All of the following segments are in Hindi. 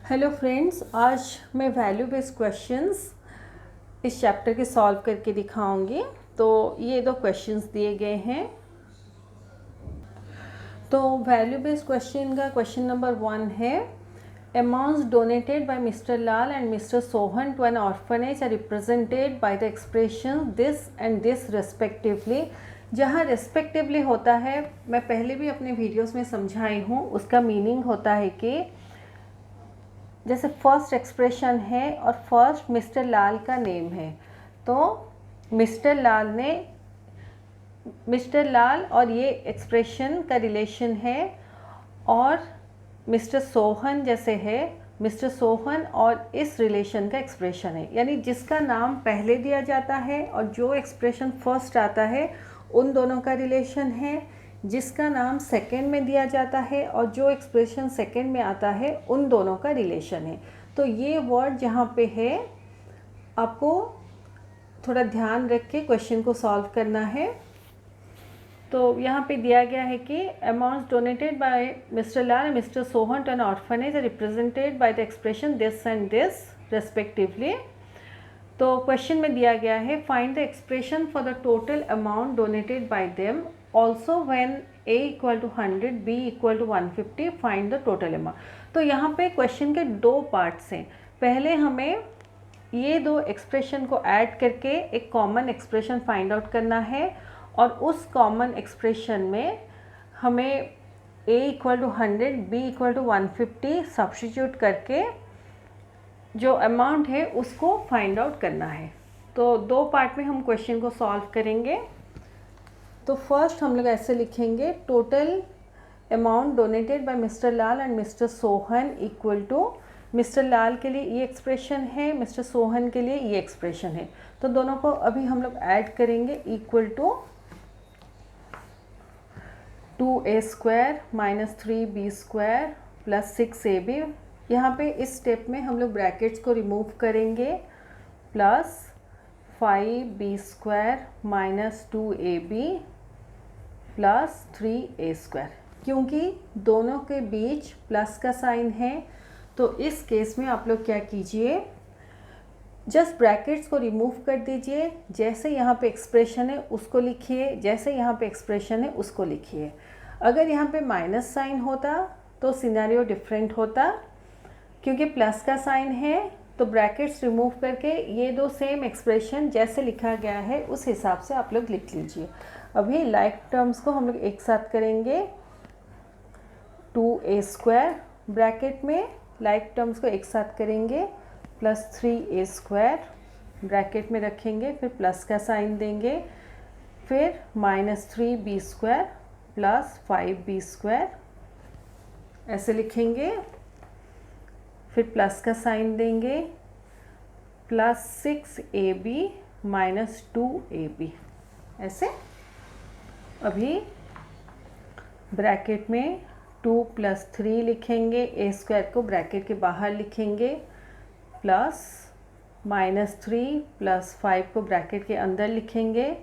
हेलो फ्रेंड्स, आज मैं वैल्यू बेस्ड क्वेश्चंस इस चैप्टर के सॉल्व करके दिखाऊंगी। तो ये दो क्वेश्चंस दिए गए हैं। तो वैल्यू बेस्ड क्वेश्चन का क्वेश्चन नंबर 1 है, amounts donated by mister Lal and mister Sohan to an orphanage are represented by the expression this and this respectively. जहाँ रेस्पेक्टिवली होता है, मैं पहले भी अपने वीडियोस में समझाई हूँ, उसका मीनिंग होता है कि जैसे फर्स्ट एक्सप्रेशन है और फर्स्ट मिस्टर लाल का नेम है, तो मिस्टर लाल और ये एक्सप्रेशन का रिलेशन है, और मिस्टर सोहन जैसे है मिस्टर सोहन और इस रिलेशन का एक्सप्रेशन है। यानी जिसका नाम पहले दिया जाता है और जो एक्सप्रेशन फर्स्ट आता है उन दोनों का रिलेशन है। जिसका नाम सेकंड में दिया जाता है और जो एक्सप्रेशन सेकंड में आता है उन दोनों का रिलेशन है। तो ये वर्ड जहाँ पे है, आपको थोड़ा ध्यान रख के क्वेश्चन को सॉल्व करना है। तो यहाँ पे दिया गया है कि amounts donated by mister Lal and mister Sohan to an orphanage are represented by the expression this and this respectively. तो क्वेश्चन में दिया गया है, find the expression for the total amount donated by them also when a equal to 100 b equal to 150 find the total amount. तो यहाँ पे क्वेश्चन के दो पार्ट्स हैं। पहले हमें ये दो एक्सप्रेशन को ऐड करके एक कॉमन एक्सप्रेशन फाइंड आउट करना है, और उस कॉमन एक्सप्रेशन में हमें a equal to 100 b equal to 150 substitute करके जो अमाउंट है उसको फाइंड आउट करना है। तो दो पार्ट में हम क्वेश्चन को सॉल्व करेंगे। तो फर्स्ट हम लोग ऐसे लिखेंगे, total amount donated by mister Lal and mister Sohan equal to, mister Lal के लिए ये एक्सप्रेशन है, मिस्टर सोहन के लिए ये एक्सप्रेशन है। तो दोनों को अभी हम लोग ऐड करेंगे, equal to 2a² minus 3b² plus 6ab। यहाँ पे इस स्टेप में हम लोग ब्रैकेट्स को रिमूव करेंगे, plus 5b² minus 2ab plus 3a²। क्योंकि दोनों के बीच प्लस का साइन है, तो इस केस में आप लोग क्या कीजिए, जस्ट ब्रैकेट्स को रिमूव कर दीजिए। जैसे यहाँ पे एक्सप्रेशन है उसको लिखिए, जैसे यहाँ पे एक्सप्रेशन है उसको लिखिए। अगर यहाँ पे माइनस साइन होता तो सिनेरियो डिफरेंट होता, क्योंकि प्लस का साइन है तो ब्रैकेट्स रिमूव करके ये दो सेम एक्सप्रेशन जैसे लिखा गया है उस हिसाब से आप लोग लिख लीजिए। अभी लाइक टर्म्स को हम लोग एक साथ करेंगे, 2a² ब्रैकेट में लाइक टर्म्स को एक साथ करेंगे, प्लस 3a² ब्रैकेट में रखेंगे, फिर प्लस का साइन देंगे, फिर माइनस 3b² प्लस 5b² ऐसे लिखेंगे, फिर प्लस का साइन देंगे, प्लस 6ab माइनस 2ab ऐसे। अभी ब्रैकेट में 2 प्लस 3 लिखेंगे, a² को ब्रैकेट के बाहर लिखेंगे, प्लस माइनस 3 प्लस 5 को ब्रैकेट के अंदर लिखेंगे,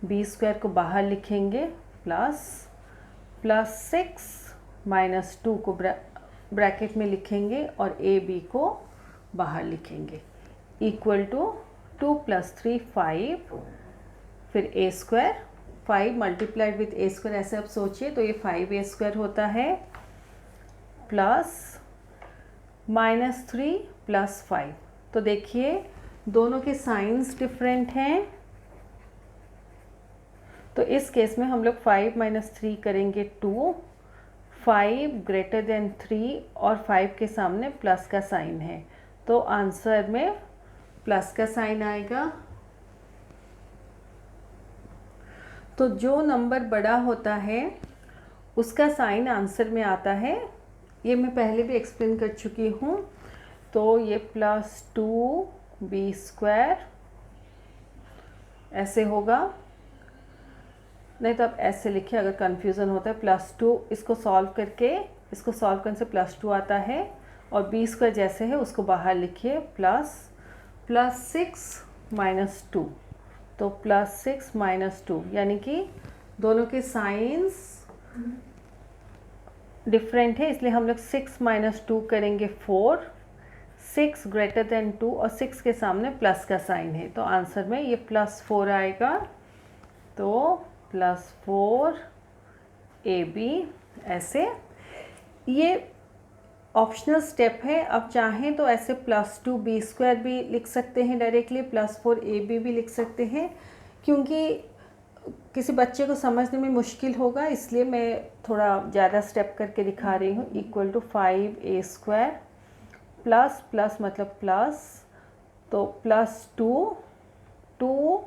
b² को बाहर लिखेंगे, प्लस 6 माइनस 2 को ब्रैकेट में लिखेंगे और ab को बाहर लिखेंगे, इक्वल टू 2 प्लस 3 5, फिर a², 5 मल्टीप्लाइड विथ a² ऐसे आप सोचिए तो ये 5a² होता है, प्लस माइनस 3 प्लस 5। तो देखिए दोनों के साइंस डिफरेंट हैं, तो इस केस में हम लोग 5 माइनस 3 करेंगे 2, 5 ग्रेटर देन 3 और 5 के सामने प्लस का साइन है, तो आंसर में प्लस का साइन आएगा। तो जो नंबर बड़ा होता है उसका साइन आंसर में आता है, ये मैं पहले भी एक्सप्लेन कर चुकी हूँ। तो ये प्लस 2b² ऐसे होगा, नहीं तो आप ऐसे लिखिए अगर कन्फ्यूज़न होता है। प्लस 2 इसको सॉल्व करने से प्लस 2 आता है, और b² जैसे है उसको बाहर लिखिए, प्लस 6 माइनस 2, तो प्लस 6 माइनस 2, यानी कि दोनों के साइंस डिफरेंट है, इसलिए हम लोग 6 माइनस 2 करेंगे 4, 6 ग्रेटर देन 2 और 6 के सामने प्लस का साइन है, तो आंसर में ये +4 आएगा। तो +4 AB ऐसे। ये ऑप्शनल स्टेप है, अब चाहें तो ऐसे +2B² भी लिख सकते हैं डायरेक्टली, +4 AB भी लिख सकते हैं, क्योंकि किसी बच्चे को समझने में मुश्किल होगा इसलिए मैं थोड़ा ज़्यादा स्टेप करके दिखा रही हूँ। = 5A² प्लस प्लस मतलब प्लस, तो +2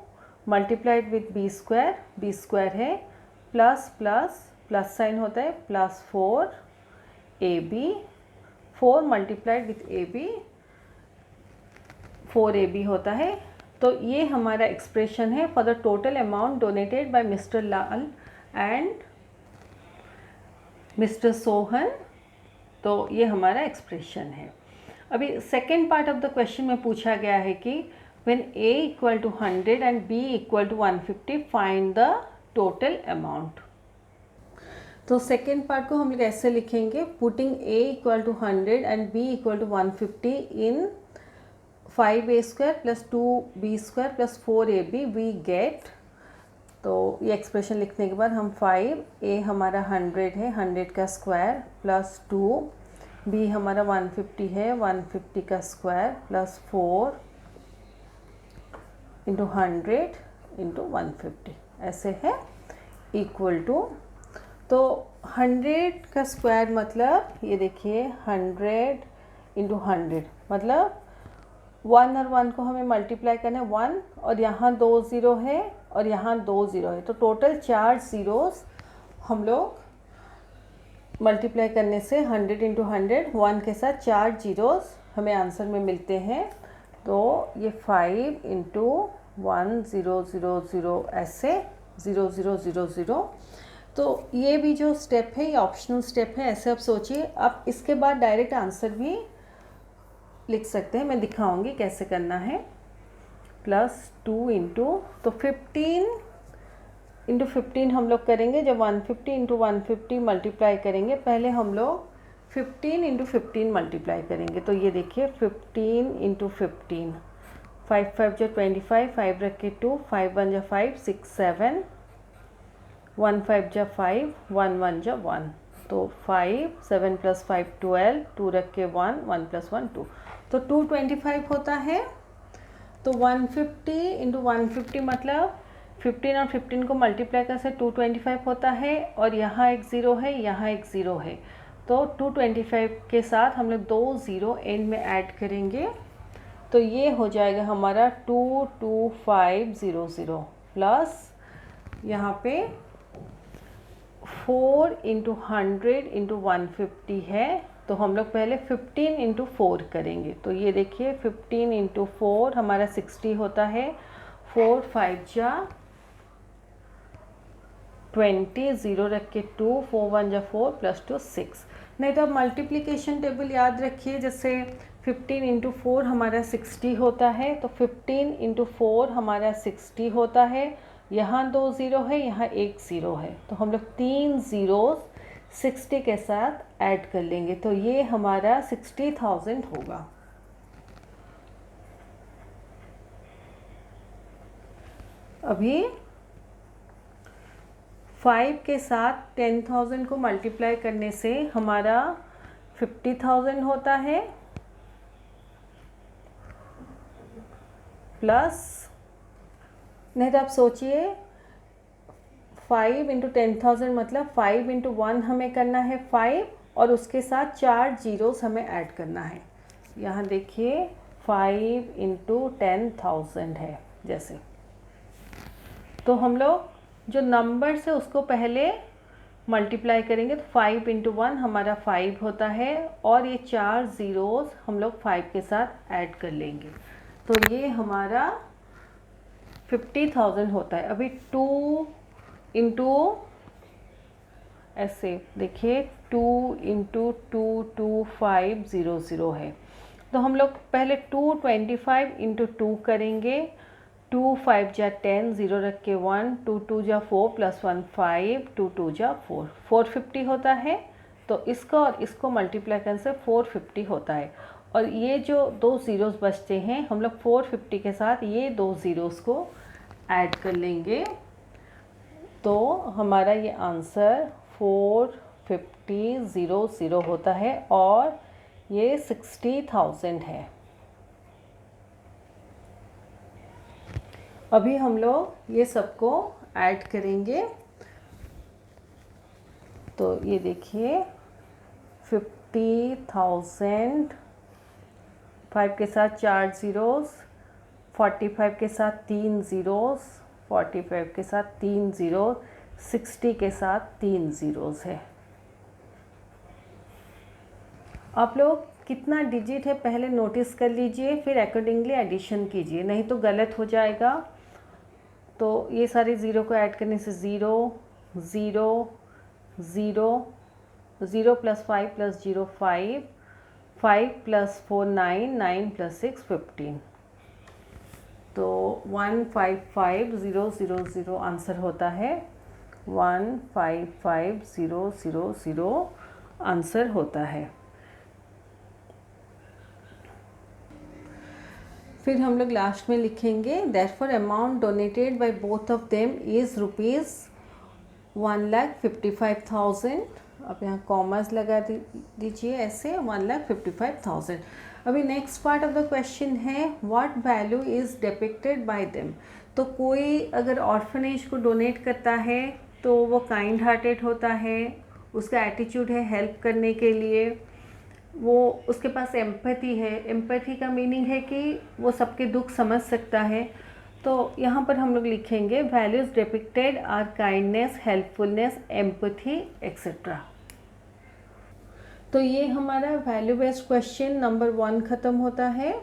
मल्टीप्लाइड विथ B² है, प्लस प्लस प्लस साइन होता है, +4 AB, 4 multiplied with AB 4AB होता है। तो ये हमारा एक्सप्रेशन है for the total amount donated by mister Lal and mister Sohan. तो ये हमारा एक्सप्रेशन है। अभी second part of the question में पूछा गया है कि when A = 100 and B = 150 find the total amount. तो सेकेंड पार्ट को हम लोग ऐसे लिखेंगे, putting A = 100 and B = 150 in 5A² + 2B² + 4AB we get. तो ये एक्सप्रेशन लिखने के बाद हम 5A हमारा 100 है, 100 का स्क्वायर प्लस 2B हमारा 150 है, 150 का स्क्वायर प्लस 4 × 100 × 150 ऐसे है इक्वल टू। तो 100 का स्क्वायर मतलब ये देखिए 100 × 100 मतलब 1 और 1 को हमें मल्टीप्लाई करना है 1, और यहाँ 2 ज़ीरो है और यहाँ 2 ज़ीरो है, तो टोटल 4 ज़ीरोस हम लोग मल्टीप्लाई करने से 100 × 100 1 के साथ 4 ज़ीरोस हमें आंसर में मिलते हैं। तो ये 5 × 1 0 0 0 ऐसे 0 0 0 0। तो ये भी जो स्टेप है ये ऑप्शनल स्टेप है, ऐसे आप सोचिए। आप इसके बाद डायरेक्ट आंसर भी लिख सकते हैं, मैं दिखाऊंगी कैसे करना है। +2 × तो 15 × 15 हम लोग करेंगे जब 150 × 150 मल्टीप्लाई करेंगे। पहले हम लोग 15 × 15 मल्टीप्लाई करेंगे, तो ये देखिए 15 × 15 5 5 जो 25, 5 रख के 2, 5 1 जा 5 6 7 1 5 जा 5 1 1 जा 1, तो 5 7 + 5 12 2 रख के 1 1 + 1 2, तो 225 होता है। तो 150 × 150 मतलब 15 और 15 को मल्टीप्लाई करने से 225 होता है, और यहाँ एक ज़ीरो है, यहाँ एक ज़ीरो है, तो 225 के साथ हम लोग 2 ज़ीरो एंड में ऐड करेंगे, तो ये हो जाएगा हमारा 22500 प्लस यहाँ पे 4 × 100 × 150 है, तो हम लोग पहले 15 × 4 करेंगे। तो ये देखिए 15 × 4 हमारा 60 होता है, 4 5 जा 20 0 रख के 2 4 1 जा 4 + 2 6। नहीं तो आप मल्टीप्लिकेशन टेबल याद रखिए, जैसे 15 × 4 हमारा 60 होता है, तो 15 × 4 हमारा 60 होता है, यहाँ 2 ज़ीरो है, यहाँ एक ज़ीरो है, तो हम लोग 3 ज़ीरोस 60 के साथ ऐड कर लेंगे, तो ये हमारा 60,000 होगा। अभी 5 के साथ 10,000 को मल्टीप्लाई करने से हमारा 50,000 होता है, प्लस नहीं तो आप सोचिए 5 × 10,000 मतलब 5 × 1 हमें करना है 5, और उसके साथ 4 ज़ीरोस हमें ऐड करना है। यहाँ देखिए 5 × 10,000 है जैसे, तो हम लोग जो नंबर से उसको पहले मल्टीप्लाई करेंगे, तो 5 × 1 हमारा 5 होता है, और ये 4 ज़ीरोस हम लोग 5 के साथ ऐड कर लेंगे, तो ये हमारा 50,000 होता है। अभी 2 × ऐसे देखिए 2 × 22500 है, तो हम लोग पहले 225 × 2 करेंगे, 2 5 जा 10 0 रख के 1 2 2 जा 4 + 1 5 2 2 जा 4 450 होता है, तो इसका और इसको मल्टीप्लाई करने से 450 होता है। और ये जो 2 ज़ीरोज़ बचते हैं, हम लोग 450 के साथ ये 2 ज़ीरोज़ को ऐड कर लेंगे, तो हमारा ये आंसर 450 होता है और ये 60,000 है। अभी हम लोग ये सबको ऐड करेंगे, तो ये देखिए 50,000, 5 के साथ 4 ज़ीरोज़, 45 के साथ 3 ज़ीरोज़, 45 के साथ 3 ज़ीरो, 60 के साथ 3 ज़ीरोज़ है। आप लोग कितना डिजिट है पहले नोटिस कर लीजिए, फिर अकॉर्डिंगली एडिशन कीजिए, नहीं तो गलत हो जाएगा। तो ये सारे ज़ीरो को ऐड करने से 0 0 0 0 + 5 + 0 5, 5 + 4 9, 9 + 6 15, तो 155000 आंसर होता है। 155000 आंसर होता है। फिर हम लोग लास्ट में लिखेंगे therefore amount donated by both of them is ₹1,55,000। अब यहाँ कॉमर्स लगा दीजिए ऐसे, 1,55,000। अभी next part of the question है what value is depicted by them. तो कोई अगर ऑर्फनेज को डोनेट करता है तो वो काइंड हार्टेड होता है, उसका एटीट्यूड है हेल्प करने के लिए, वो उसके पास एम्पैथी है। एम्पैथी का मीनिंग है कि वो सबके दुख समझ सकता है। तो यहाँ पर हम लोग लिखेंगे values depicted are kindness, helpfulness, empathy etcetera. तो ये हमारा वैल्यू बेस्ड क्वेश्चन नंबर 1 ख़त्म होता है।